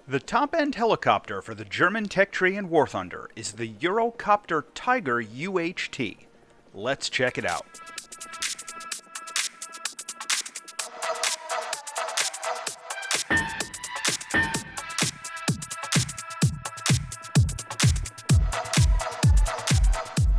The top-end helicopter for the German tech tree in War Thunder is the Eurocopter Tiger Uht. Let's check it out.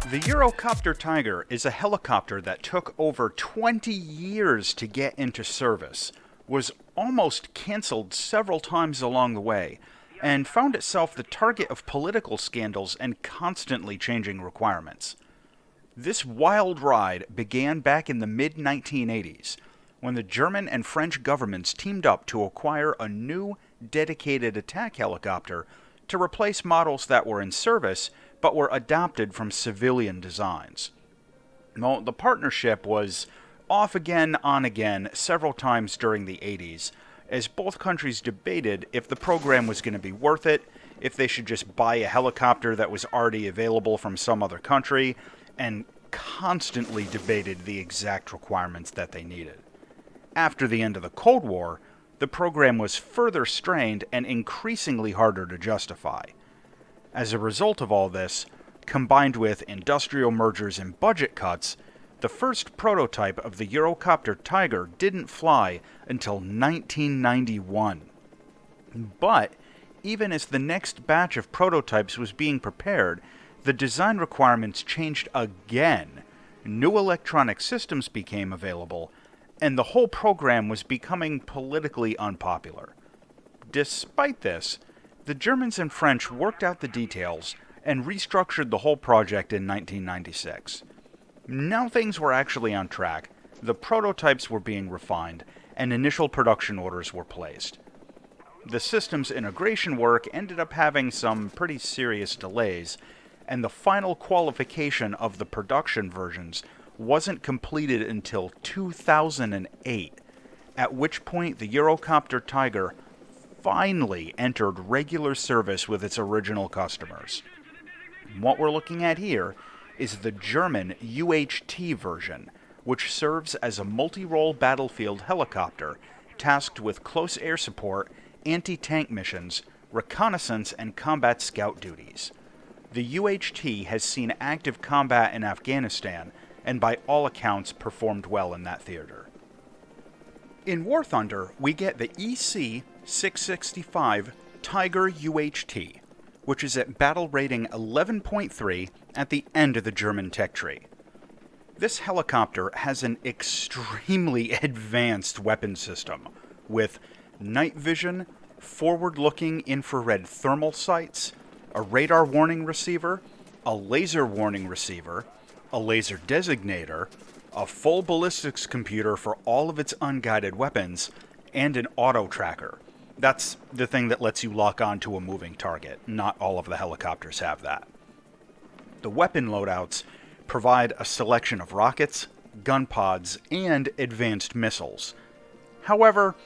The Eurocopter Tiger is a helicopter that took over 20 years to get into service, was almost cancelled several times along the way, and found itself the target of political scandals and constantly changing requirements. This wild ride began back in the mid-1980s, when the German and French governments teamed up to acquire a new, dedicated attack helicopter to replace models that were in service but were adopted from civilian designs. Well, the partnership was off again, on again, several times during the 80s, as both countries debated if the program was going to be worth it, if they should just buy a helicopter that was already available from some other country, and constantly debated the exact requirements that they needed. After the end of the Cold War, the program was further strained and increasingly harder to justify. As a result of all this, combined with industrial mergers and budget cuts, the first prototype of the Eurocopter Tiger didn't fly until 1991. But even as the next batch of prototypes was being prepared, the design requirements changed again. New electronic systems became available, and the whole program was becoming politically unpopular. Despite this, the Germans and French worked out the details and restructured the whole project in 1996. Now things were actually on track, the prototypes were being refined, and initial production orders were placed. The systems integration work ended up having some pretty serious delays, and the final qualification of the production versions wasn't completed until 2008, at which point the Eurocopter Tiger finally entered regular service with its original customers. What we're looking at here is the German UHT version, which serves as a multi-role battlefield helicopter tasked with close air support, anti-tank missions, reconnaissance, and combat scout duties. The UHT has seen active combat in Afghanistan, and by all accounts performed well in that theater. In War Thunder, we get the EC-665 Tiger Uht, which is at battle rating 11.3 at the end of the German tech tree. This helicopter has an extremely advanced weapon system, with night vision, forward-looking infrared thermal sights, a radar warning receiver, a laser warning receiver, a laser designator, a full ballistics computer for all of its unguided weapons, and an auto tracker. That's the thing that lets you lock onto a moving target. Not all of the helicopters have that. The weapon loadouts provide a selection of rockets, gun pods, and advanced missiles. However,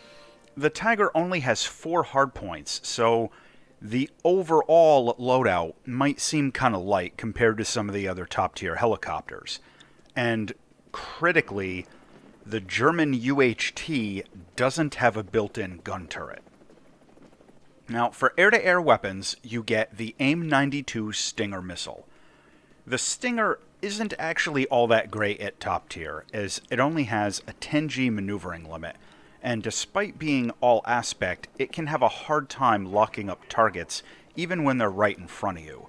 the Tiger only has 4 hardpoints, so the overall loadout might seem kind of light compared to some of the other top-tier helicopters. And critically, the German UHT doesn't have a built-in gun turret. Now, for air-to-air weapons, you get the AIM-92 Stinger missile. The Stinger isn't actually all that great at top tier, as it only has a 10G maneuvering limit, and despite being all aspect, it can have a hard time locking up targets even when they're right in front of you.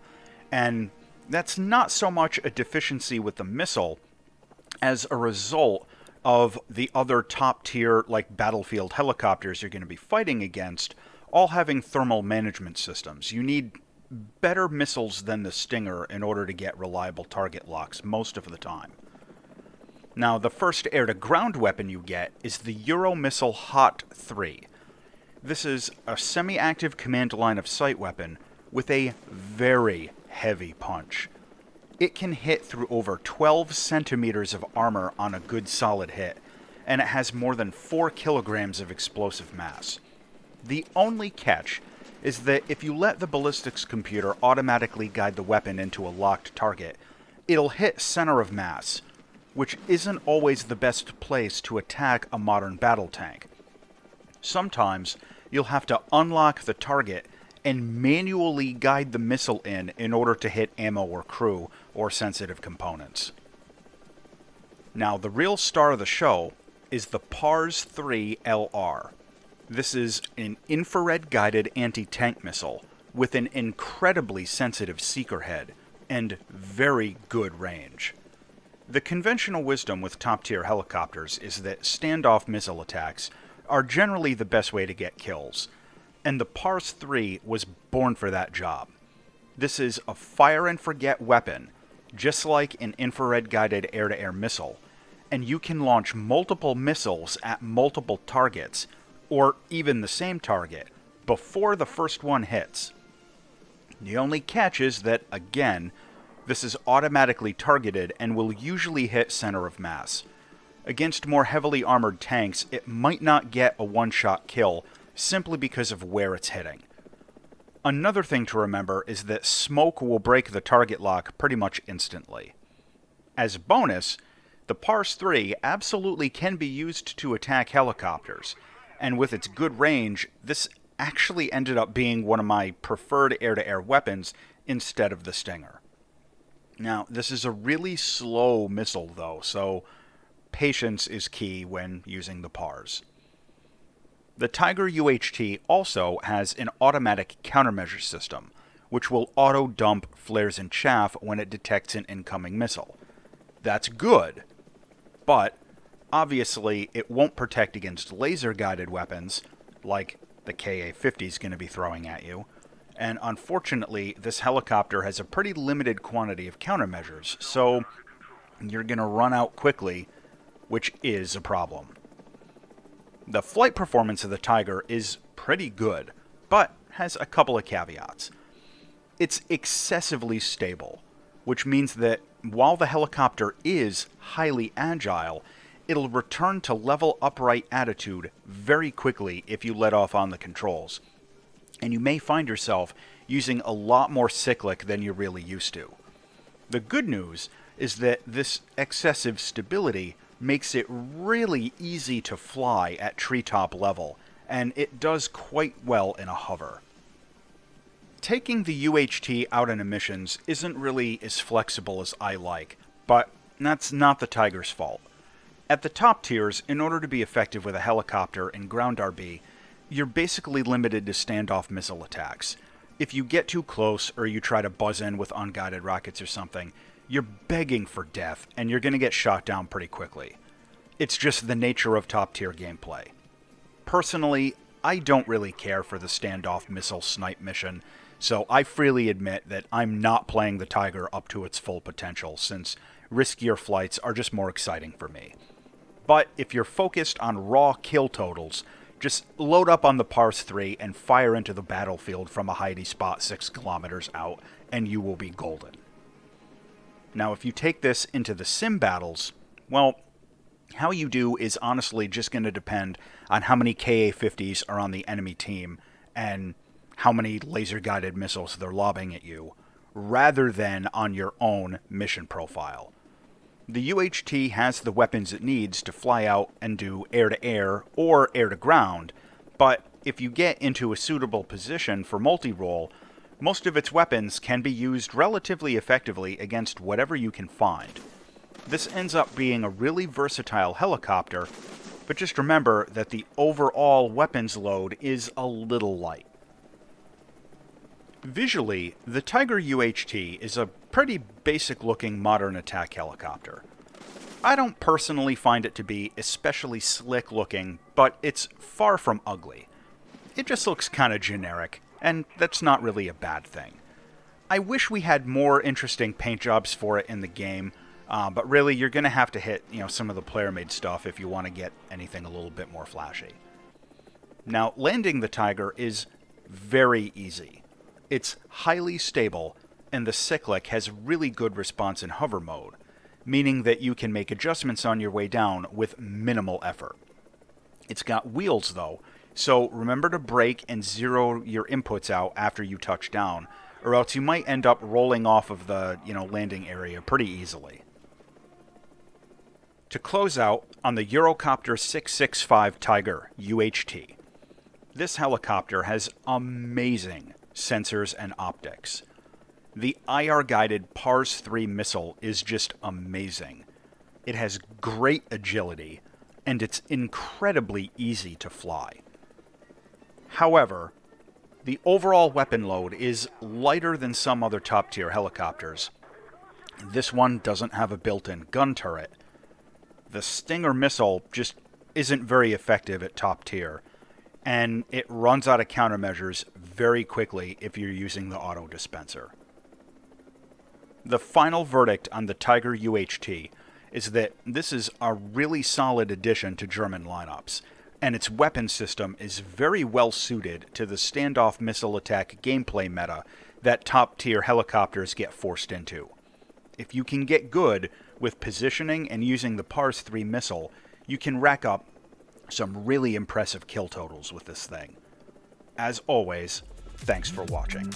And that's not so much a deficiency with the missile as a result of the other top tier like battlefield helicopters you're going to be fighting against all having thermal management systems. You need better missiles than the Stinger in order to get reliable target locks most of the time. Now, the first air-to-ground weapon you get is the Euromissile Uht 3. This is a semi-active command line-of-sight weapon with a very heavy punch. It can hit through over 12 centimeters of armor on a good solid hit, and it has more than 4 kilograms of explosive mass. The only catch is that if you let the ballistics computer automatically guide the weapon into a locked target, it'll hit center of mass, which isn't always the best place to attack a modern battle tank. Sometimes you'll have to unlock the target and manually guide the missile in order to hit ammo or crew or sensitive components. Now, the real star of the show is the PARS 3 LR. This is an infrared-guided anti-tank missile with an incredibly sensitive seeker head and very good range. The conventional wisdom with top-tier helicopters is that standoff missile attacks are generally the best way to get kills, and the PARS 3 was born for that job. This is a fire-and-forget weapon, just like an infrared-guided air-to-air missile, and you can launch multiple missiles at multiple targets, or even the same target, before the first one hits. The only catch is that, again, this is automatically targeted and will usually hit center of mass. Against more heavily armored tanks, it might not get a one-shot kill simply because of where it's hitting. Another thing to remember is that smoke will break the target lock pretty much instantly. As a bonus, the PARS 3 absolutely can be used to attack helicopters, and with its good range, this actually ended up being one of my preferred air-to-air weapons instead of the Stinger. Now, this is a really slow missile, though, so patience is key when using the PARS. The Tiger Uht also has an automatic countermeasure system, which will auto-dump flares and chaff when it detects an incoming missile. That's good, but obviously it won't protect against laser-guided weapons, like the Ka-50 is going to be throwing at you, and unfortunately this helicopter has a pretty limited quantity of countermeasures, so you're going to run out quickly, which is a problem. The flight performance of the Tiger is pretty good, but has a couple of caveats. It's excessively stable, which means that while the helicopter is highly agile, it'll return to level upright attitude very quickly if you let off on the controls, and you may find yourself using a lot more cyclic than you're really used to. The good news is that this excessive stability makes it really easy to fly at treetop level, and it does quite well in a hover. Taking the UHT out in missions isn't really as flexible as I like, but that's not the Tiger's fault. At the top tiers, in order to be effective with a helicopter and ground RB, you're basically limited to standoff missile attacks. If you get too close or you try to buzz in with unguided rockets or something, you're begging for death and you're going to get shot down pretty quickly. It's just the nature of top tier gameplay. Personally, I don't really care for the standoff missile snipe mission, so I freely admit that I'm not playing the Tiger up to its full potential, since riskier flights are just more exciting for me. But if you're focused on raw kill totals, just load up on the PARS 3 and fire into the battlefield from a hidey spot 6 kilometers out, and you will be golden. Now, if you take this into the sim battles, well, how you do is honestly just going to depend on how many Ka-50s are on the enemy team and how many laser-guided missiles they're lobbing at you, rather than on your own mission profile. The UHT has the weapons it needs to fly out and do air-to-air or air-to-ground, but if you get into a suitable position for multi-role, most of its weapons can be used relatively effectively against whatever you can find. This ends up being a really versatile helicopter, but just remember that the overall weapons load is a little light. Visually, the Tiger Uht is a pretty basic-looking modern attack helicopter. I don't personally find it to be especially slick-looking, but it's far from ugly. It just looks kind of generic, and that's not really a bad thing. I wish we had more interesting paint jobs for it in the game, but really you're going to have to hit some of the player-made stuff if you want to get anything a little bit more flashy. Now, landing the Tiger is very easy. It's highly stable, and the cyclic has really good response in hover mode, meaning that you can make adjustments on your way down with minimal effort. It's got wheels, though, so remember to brake and zero your inputs out after you touch down, or else you might end up rolling off of the landing area pretty easily. To close out on the Eurocopter 665 Tiger Uht. This helicopter has amazing sensors and optics. The IR-guided PARS-3 missile is just amazing. It has great agility, and it's incredibly easy to fly. However, the overall weapon load is lighter than some other top-tier helicopters. This one doesn't have a built-in gun turret. The Stinger missile just isn't very effective at top tier, and it runs out of countermeasures very quickly if you're using the auto dispenser. The final verdict on the Tiger Uht is that this is a really solid addition to German lineups, and its weapon system is very well suited to the standoff missile attack gameplay meta that top-tier helicopters get forced into. If you can get good with positioning and using the PARS-3 missile, you can rack up some really impressive kill totals with this thing. As always, thanks for watching.